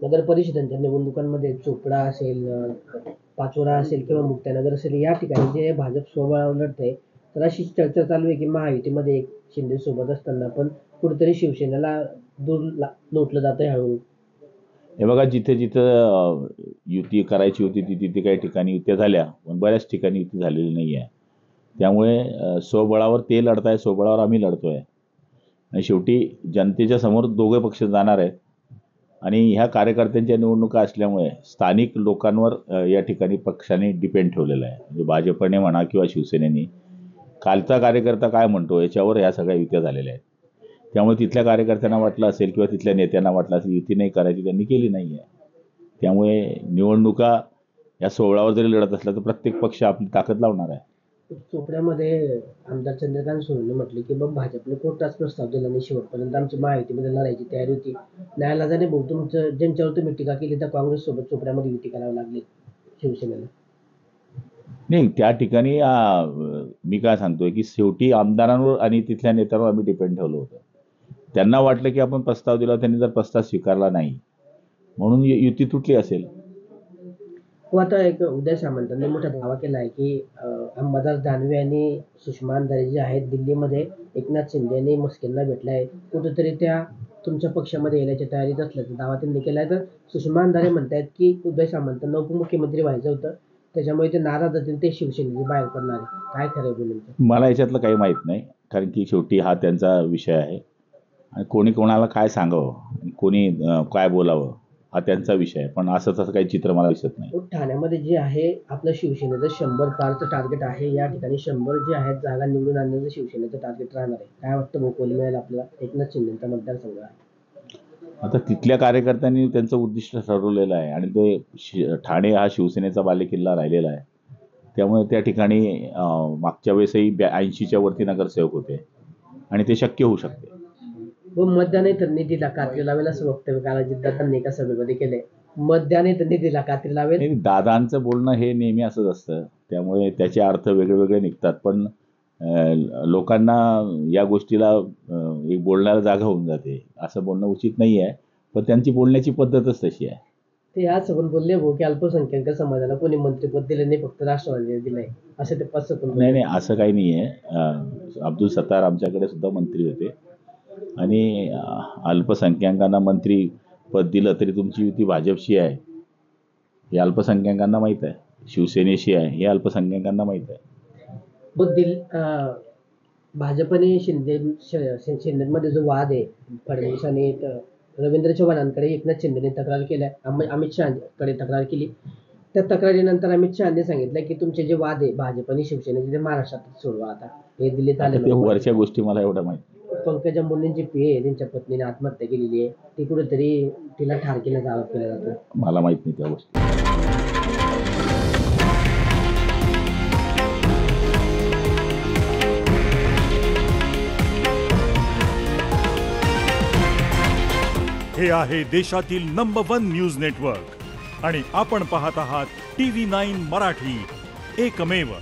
नगर परिषदांच्या निवडणुकांमध्ये चोपडा असेल, पाचोरा असेल किंवा मुक्ताईनगर असेल, या ठिकाणी जे भाजप स्वबळावर लढतंय, तर अशी चर्चा चालू आहे की महायुतीमध्ये एक शिंदे सोबत असताना पण कुठेतरी शिवसेनेला लोटलं जातंय हळूहळू. हे बघा, जिथे जिथं युती करायची होती तिथे काही ठिकाणी युत्या झाल्या, पण बऱ्याच ठिकाणी युती झालेली नाही आहे. त्यामुळे स्वबळावर ते लढताय, स्वबळावर आम्ही लढतोय आणि शेवटी जनतेच्या समोर दोघे पक्ष जाणार आहेत. आणि ह्या कार्यकर्त्यांच्या निवडणुका असल्यामुळे स्थानिक लोकांवर या ठिकाणी पक्षाने डिपेंड ठेवलेला आहे. म्हणजे भाजपने म्हणा किंवा शिवसेनेने कालचा कार्यकर्ता काय म्हणतो याच्यावर ह्या सगळ्या युत्या झालेल्या आहेत. त्यामुळे तिथल्या कार्यकर्त्यांना वाटलं असेल किंवा तिथल्या नेत्यांना वाटलं असेल युती नाही करायची, त्यांनी केली नाही आहे. त्यामुळे निवडणुका या सोहळ्यावर जरी लढत असल्या तर प्रत्येक पक्ष आपली ताकद लावणार आहे. चोपड्यामध्ये आमदार चंद्रकांत सोनवणे म्हटले की मग भाजपने कोर्टाच प्रस्ताव दिला नाही, शेवटपर्यंत आमची महायुतीमध्ये लढायची तयारी होती. न्यायालयाने भाऊ तुमचं ज्यांच्यावर तुम्ही टीका केली त्या काँग्रेस सोबत चोपड्यामध्ये युती करावी लागली शिवसेनेला. नाही, त्या ठिकाणी मी काय सांगतोय की शेवटी आमदारांवर आणि तिथल्या नेत्यांवर आम्ही डिपेंड ठेवलं होतं. त्यांना वाटलं की आपण प्रस्ताव दिला, त्यांनी जर प्रस्ताव स्वीकारला नाही म्हणून युती तुटली असेल. आता एक उदय सामंतांनी मोठा दावा केला आहे की अंबादास दानवे आणि सुषमा अंधारे जे आहेत दिल्लीमध्ये एकनाथ शिंदे आणि मस्केंना भेटले आहेत, कुठेतरी त्या तुमच्या पक्षामध्ये येण्याच्या तयारीत असल्याचा दावा त्यांनी केला आहे. तर सुषमा अंधारे म्हणतायत की उदय सामंतांना उपमुख्यमंत्री व्हायचं होतं, त्याच्यामुळे ते नाराज होतील, ते शिवसेनेचे बाहेर पडणार आहे. काय खरं बोलून? मला याच्यातलं काही माहीत नाही, कारण की शेवटी हा त्यांचा विषय आहे आणि कोणी कोणाला काय सांगावं, कोणी काय बोलावं हा त्यांचा विषय आहे. पण असं तसं काही चित्र मला दिसत नाही. ठाण्यामध्ये जे आहे आपलं शिवसेनेचं 100 पारचं टार्गेट आहे. या ठिकाणी 100 जे आहेत जागा निवडून आणण्याचं शिवसेनेचं टार्गेट राहणार आहे. काय वाटतं भोकोली मिळेल आपल्याला? एकनाथ शिंदेचा मतदारसंघ आहे. आता तिथल्या कार्यकर्त्यांनी त्यांचं उद्दिष्ट ठरवलेलं आहे आणि ते ठाणे हा शिवसेनेचा बालेकिल्ला राहिलेला आहे. त्यामुळे त्या ठिकाणी मागच्या वेळेसही 80च्या वरती नगरसेवक होते आणि ते शक्य होऊ शकते. व मतदानही तर निधीला कात्री लावेल असं वक्तव्य काळाजितदादांनी एका सभेमध्ये केलंय. मतदानही तर निधीला कात्री लावेल. दादांचं बोलणं हे नेहमी असंच असतं, त्यामुळे त्याचे अर्थ वेगळे वेगळे निघतात. पण लोकांना या गोष्टीला एक बोलण्याला जागा होऊन जाते, असं बोलणं उचित नाही आहे. पण त्यांची बोलण्याची पद्धतच तशी आहे. ते आज पण बोलले भाऊ की अल्पसंख्याक समाजाला कोणी मंत्रिपद दिलं नाही, फक्त राष्ट्रवादीने दिलंय असं ते पस्स पण. नाही, असं काही नाही आहे. अब्दुल सत्तार आमच्याकडे सुद्धा मंत्री होते आणि अल्पसंख्याकांना मंत्री पद दिलं तरी तुमची युती भाजपशी आहे हे अल्पसंख्याकांना माहीत आहे, शिवसेनेशी आहे हे अल्पसंख्याकांना माहीत आहे. भाजपने शिंदेमध्ये जो वाद आहे, फडणवीस आणि रवींद्र चव्हाणांकडे एकनाथ शिंदेने तक्रार केल्या, अमित शहाकडे तक्रार केली. त्या तक्रारीनंतर अमित शहाने सांगितलं की तुमचे जे वाद आहे भाजप आणि शिवसेनेचे ते महाराष्ट्रात सोडवा. आता हे दिल्लीत आले वरच्या गोष्टी मला एवढं माहिती. पंकजा मुंडेंची पीए त्यांच्या पत्नीने आत्महत्या केलेली आहे, ती कुठेतरी तिला ठार केल्याचा आरोप केला जातो. मला माहित नाही त्या गोष्टी. हे आहे देशातील नंबर 1 न्यूज नेटवर्क आणि आपण पाहत आहात TV9 मराठी, एकमेव.